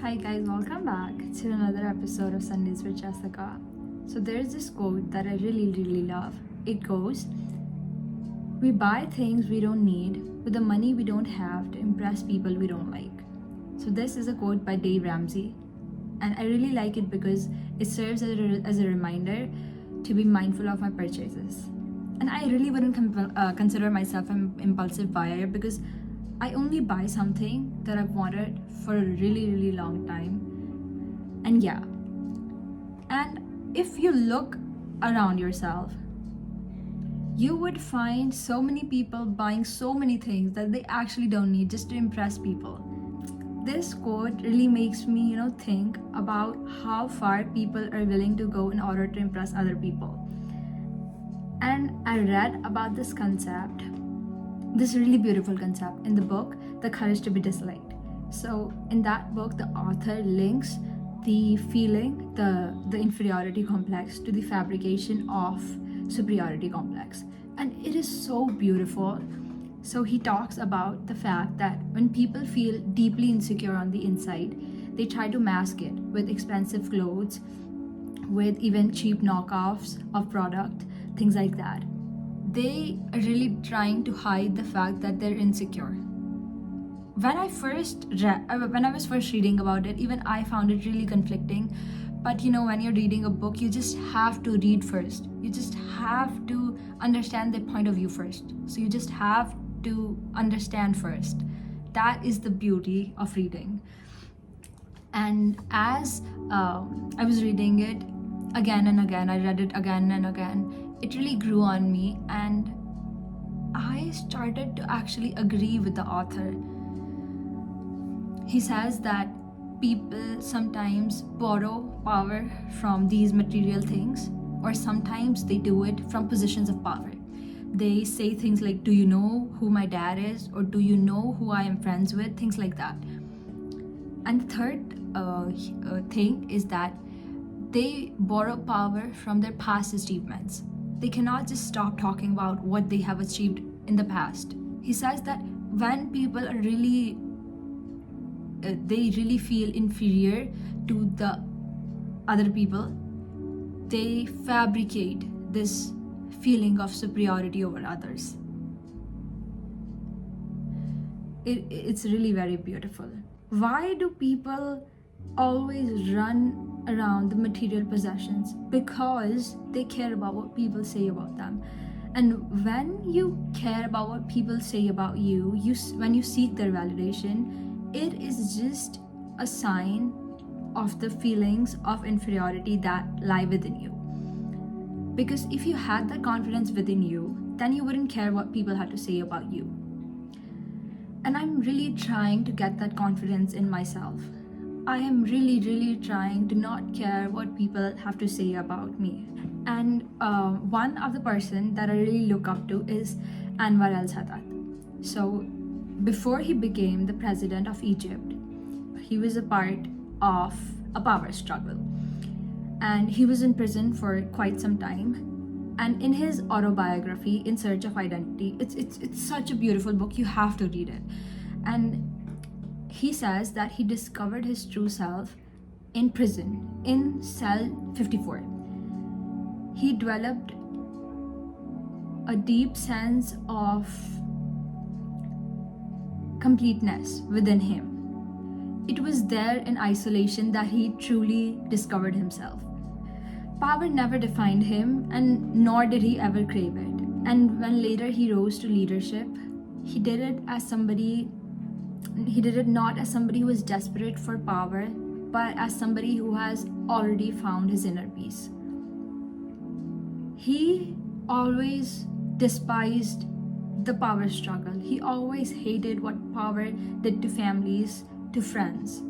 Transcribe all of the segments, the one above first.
Hi guys, welcome back to another episode of Sundays with Jessica. So there's this quote that I really love. It goes, "We buy things we don't need with the money we don't have to impress people we don't like." So this is a quote by Dave Ramsey, and I really like it because it serves as a reminder to be mindful of my purchases. And I really wouldn't consider myself an impulsive buyer because I only buy something that I've wanted for a really long time. And yeah, and if you look around yourself, you would find so many people buying so many things that they actually don't need just to impress people. This quote really makes me, think about how far people are willing to go in order to impress other people. And I read about this really beautiful concept in the book The Courage to be Disliked. So in that book, the author links the feeling, the inferiority complex, to the fabrication of superiority complex, and it is so beautiful. So he talks about the fact that when people feel deeply insecure on the inside, they try to mask it with expensive clothes, with even cheap knockoffs of product, things like that. They are really trying to hide the fact that they're insecure. When I was first reading about it, even I found it really conflicting. But when you're reading a book, you just have to read first. You just have to understand their point of view first. So you just have to understand first. That is the beauty of reading. And as I was reading it again and again, I read it again and again, it really grew on me, and I started to actually agree with the author. He says that people sometimes borrow power from these material things, or sometimes they do it from positions of power. They say things like, "Do you know who my dad is?" or "Do you know who I am friends with?" Things like that. And the third thing is that they borrow power from their past achievements. They cannot just stop talking about what they have achieved in the past. He says that when people are they really feel inferior to the other people, they fabricate this feeling of superiority over others. It's really very beautiful. Why do people always run around the material possessions? Because they care about what people say about them. And when you care about what people say about you, when you seek their validation, it is just a sign of the feelings of inferiority that lie within you. Because if you had that confidence within you, then you wouldn't care what people had to say about you. And I'm really trying to get that confidence in myself. I am really trying to not care what people have to say about me. And one of the person that I really look up to is Anwar el-Sadat. So before he became the president of Egypt, he was a part of a power struggle. And he was in prison for quite some time. And in his autobiography, In Search of Identity, it's such a beautiful book, you have to read it. And he says that he discovered his true self in prison, in cell 54. He developed a deep sense of completeness within him. It was there in isolation that he truly discovered himself. Power never defined him, and nor did he ever crave it. And when later he rose to leadership, he did it not as somebody who was desperate for power, but as somebody who has already found his inner peace. He always despised the power struggle. He always hated what power did to families, to friends.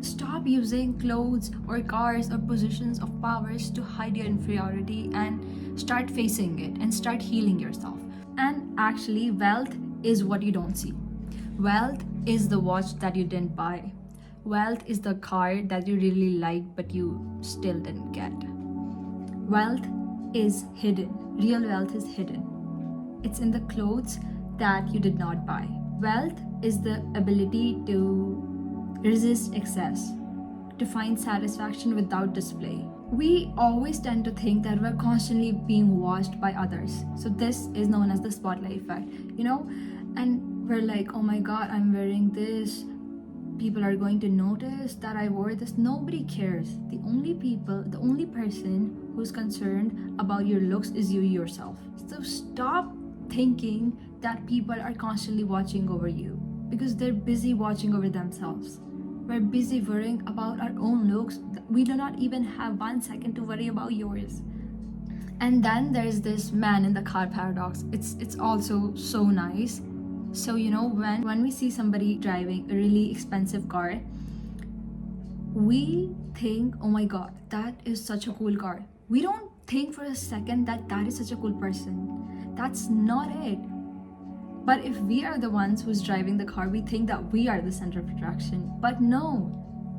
Stop using clothes or cars or positions of powers to hide your inferiority, and start facing it and start healing yourself. And actually, wealth is what you don't see. Wealth is the watch that you didn't buy. Wealth is the car that you really liked but you still didn't get. Wealth is hidden. Real wealth is hidden. It's in the clothes that you did not buy. Wealth is the ability to resist excess, to find satisfaction without display. We always tend to think that we're constantly being watched by others. So this is known as the spotlight effect, and we're like, oh my god, I'm wearing this. People are going to notice that I wore this. Nobody cares. The only person who's concerned about your looks is you yourself. So stop thinking that people are constantly watching over you, because they're busy watching over themselves. We're busy worrying about our own looks. We do not even have 1 second to worry about yours. And then there's this man in the car paradox. It's also so nice. So when we see somebody driving a really expensive car, we think, oh my god, that is such a cool car. We don't think for a second that that is such a cool person. That's not it. But if we are the ones who's driving the car, we think that we are the center of attraction. But no,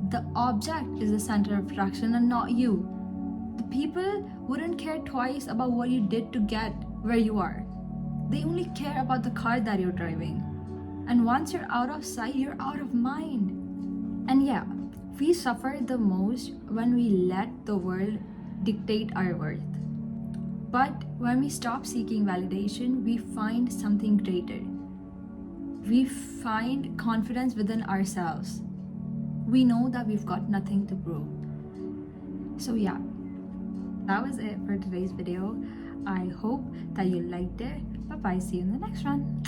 the object is the center of attraction and not you. The people wouldn't care twice about what you did to get where you are. They only care about the car that you're driving. And once you're out of sight, you're out of mind. And yeah, we suffer the most when we let the world dictate our worth. But when we stop seeking validation, we find something greater. We find confidence within ourselves. We know that we've got nothing to prove. So yeah, that was it for today's video. I hope that you liked it. Bye bye, see you in the next one.